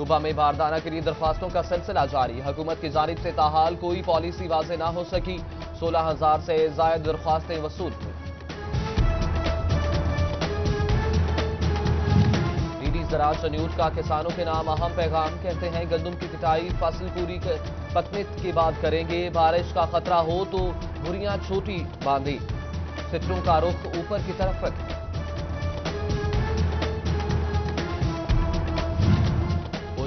طوبہ میں باردانہ کے لیے درخواستوں کا سلسلہ جاری، حکومت کی جانب سے تاحال کوئی پالیسی واضح نہ ہو سکی، 16,000 سے زائد درخواستیں وصول ہوئیں۔ ڈی ڈی زراعت شنیوٹ کا کسانوں کے نام اہم پیغام، کہتے ہیں گندم کی کٹائی فصل پوری پکنے کے بعد کریں گے، بارش کا خطرہ ہو تو بھریاں چھوٹی باندھی، سٹروں کا رخ اوپر کی طرف رکھیں۔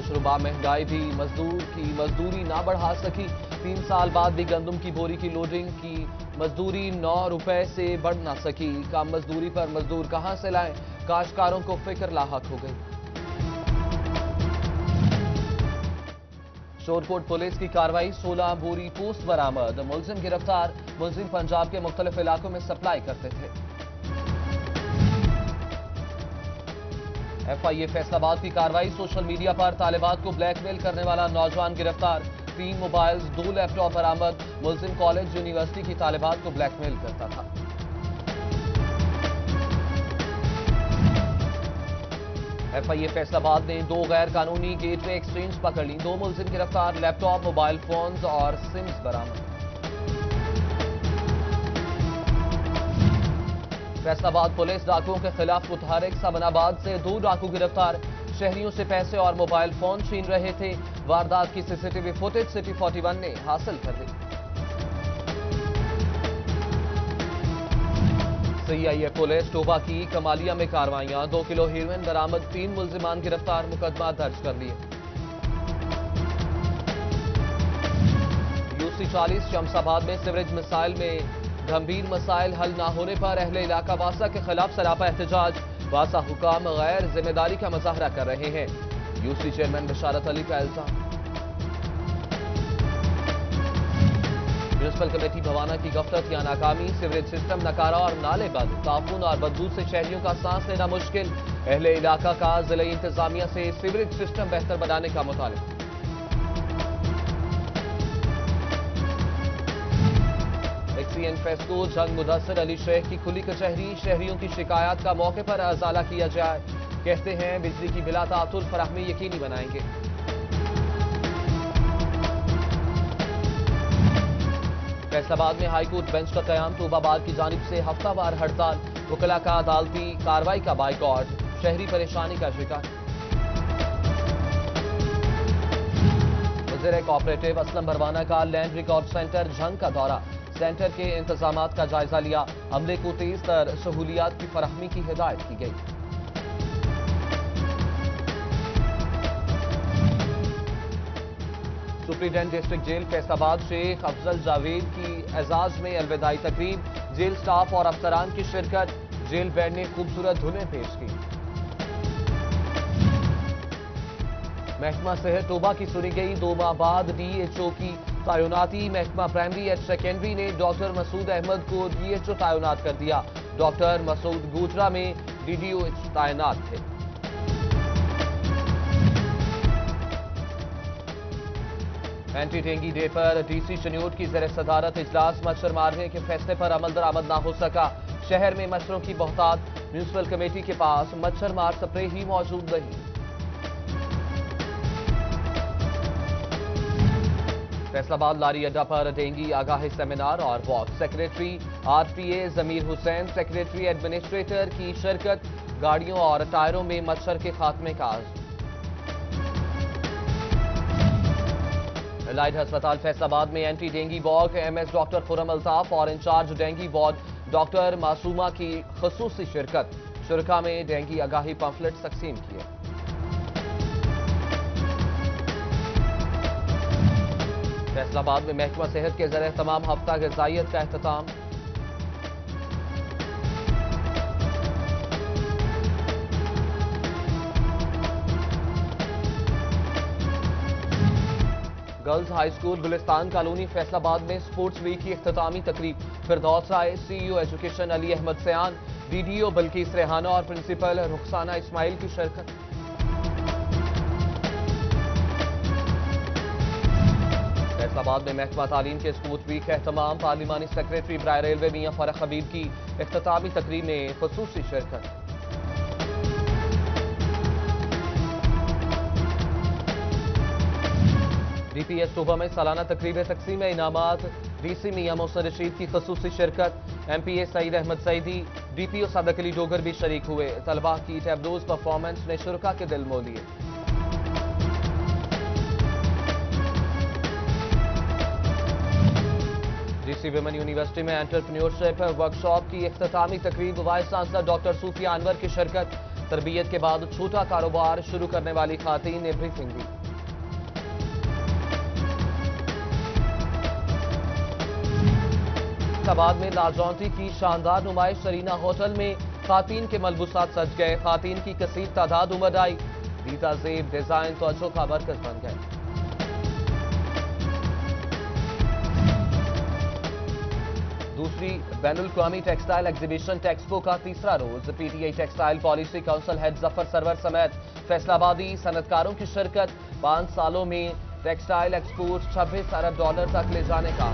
شربا مہنگائی بھی مزدور کی مزدوری نہ بڑھا سکی، 3 سال بعد بھی گندم کی بوری کی لوڈنگ کی مزدوری 9 روپے سے بڑھ نہ سکی، کم مزدوری پر مزدور کہاں سے لائیں، کاشتکاروں کو فکر لاحق ہو گئی۔ شورکوٹ پولیس کی کارروائی، 16 بوری پوسٹ برآمد، ملزم گرفتار، ملزم پنجاب کے مختلف علاقوں میں سپلائی کرتے تھے۔ ایف آئی اے فیصل آباد کی کارروائی، سوشل میڈیا پر طالبات کو بلیک میل کرنے والا نوجوان گرفتار، 3 موبائلز 2 لیپ ٹاپ برآمد، ملزم کالج یونیورسٹی کی طالبات کو بلیک میل کرتا تھا۔ ایف آئی اے فیصل آباد نے 2 غیر قانونی گیٹ وے ایکسچینج پکڑ لی، 2 ملزم گرفتار، لیپ ٹاپ، موبائل فونز اور سمز برآمد۔ فیصل آباد پولیس ڈاکوؤں کے خلاف متحرک، سمن آباد سے 2 ڈاکو گرفتار، شہریوں سے پیسے اور موبائل فون چھین رہے تھے، واردات کی C C T V footage city 41 نے حاصل کر لی۔ سی آئی اے پولیس ٹوبہ کی کمالیہ میں کارروائیاں، 2 کلو ہیروئن برآمد، 3 ملزمان گرفتار، مقدمہ درج کر لیے۔ UC 40 شمس آباد میں سیوریج مسائل میں گھمبیر مسائل حل نہ ہونے پر اہل علاقہ واسا کے خلاف سراپا احتجاج، واسا حکام غیر ذمہ داری کا مظاہرہ کر رہے ہیں، UC چیئرمین بشارت علی کا الزام۔ میونسپل کمیٹی بھوانہ کی غفلت یا ناکامی، سیوریج سسٹم نکارا اور نالے بند، تعفن اور بدبو سے شہریوں کا سانس لینا مشکل، اہل علاقہ کا ضلعی انتظامیہ سے سیوریج سسٹم بہتر بنانے کا مطالبہ۔ ایکسین فیسکو جنگ مدثر علی شیخ کی کھلی کچہری، شہریوں کی شکایات کا موقع پر ازالہ کیا جائے، کہتے ہیں بجلی کی بلا تعطل فراہمی یقینی بنائیں گے۔ فیصل آباد میں ہائی کورٹ بینچ کا قیام، طوبہ آباد کی جانب سے ہفتہ وار ہڑتال، وکلاء کا عدالتی کارروائی کا بائیکاٹ، شہری پریشانی کا شکار۔ وزیر کوآپریٹو اسلم بھروانہ کا لینڈ ریکارڈ سینٹر جھنگ کا دورہ، سینٹر کے انتظامات کا جائزہ لیا، عملے کو تیز تر سہولیات کی فراہمی کی ہدایت کی گئی۔ سپرنٹینڈنٹ ڈسٹرکٹ جیل فیصل آباد شیخ افضل جاوید کی اعزاز میں الوداعی تقریب، جیل سٹاف اور افسران کی شرکت، جیل بینڈ نے خوبصورت دھنیں پیش کی۔ محکمہ صحت طوبہ کی سنی گئی، 2 ماہ بعد ڈی ایچ او کی تعیناتی، محکمہ پرائمری ایٹ سیکنڈری نے ڈاکٹر مسعود احمد کو ڈی ایچ او تعینات کر دیا، ڈاکٹر مسعود گوجرا میں ڈی ڈی او ایچ تعینات تھے۔ اینٹی ڈینگی ڈے پر ڈی سی شنیوٹ کی زیر صدارت اجلاس، مچھر مارنے کے فیصلے پر عمل درآمد نہ ہو سکا، شہر میں مچھروں کی بہتات، میونسپل کمیٹی کے پاس مچھر مار سپرے ہی موجود نہیں۔ فیصل آباد لاری اڈا پر ڈینگی آگاہی سیمینار اور واک، سیکریٹری آر پی اے ضمیر حسین، سیکریٹری ایڈمنسٹریٹر کی شرکت، گاڑیوں اور ٹائروں میں مچھر کے خاتمے کا عزم۔ الائڈ ہسپتال فیصل آباد میں anti dengue walk, M S doctor Khurram Altaf اور incharge dengue ward doctor Masooma کی خصوصی شرکت، شرکاء میں ڈینگی آگاہی پمفلٹ تقسیم کیے۔ فیصل آباد میں محکمہ صحت کے زیر اہتمام ہفتہ غذائیت کا اختتام، girls high school Gulistan colony Faisalabad میں سپورٹس ویک کی اختتامی تقریب، Firdous Rai, C E O education Ali Ahmed Sayan, D D O Bilquis Rehana اور پرنسپل رخسانہ اسماعیل کی شرکت۔ فیصل آباد میں محکمہ تعلیم کے سپورٹس ویک کا اہتمام، پارلیمانی سیکریٹری برائے ریلوے میاں فرق حبیب کی اختتامی تقریب میں خصوصی شرکت۔ DPS صوبہ میں سالانہ تقریب تقسیم انعامات DC میاں محسن رشید کی خصوصی شرکت MPA سعید احمد سعیدی DPO صادق علی ڈوگر بھی شریک ہوئے طلبہ کی ٹیبلوز پرفارمنس نے شرکاء کے دل مو لیے DC ویمن یونیورسٹی میں انٹرپرینیورشپ ورکشاپ کی اختتامی تقریب وائس چانسلر ڈاکٹر صوفیہ انور کی شرکت تربیت کے بعد چھوٹا کاروبار شروع کرنے والی خواتین نے بریفنگ دی آباد میں لال جونٹی کی شاندار نمائش سرینا ہوٹل میں خواتین کے ملبوسات سج گئے خواتین کی کثیر تعداد امڈ آئی دیتا زیب ڈیزائن توجہ کا مرکز بن گئے دوسری بین الاقوامی ٹیکسٹائل ایگزیبیشن ٹیکسپو کا تیسرا روز PTI textile policy council head Zafar Sarwar سمیت فیصل آبادی صنعتکاروں کی شرکت 5 سالوں میں ٹیکسٹائل ایکسپورٹ $26 ارب تک لے جانے کا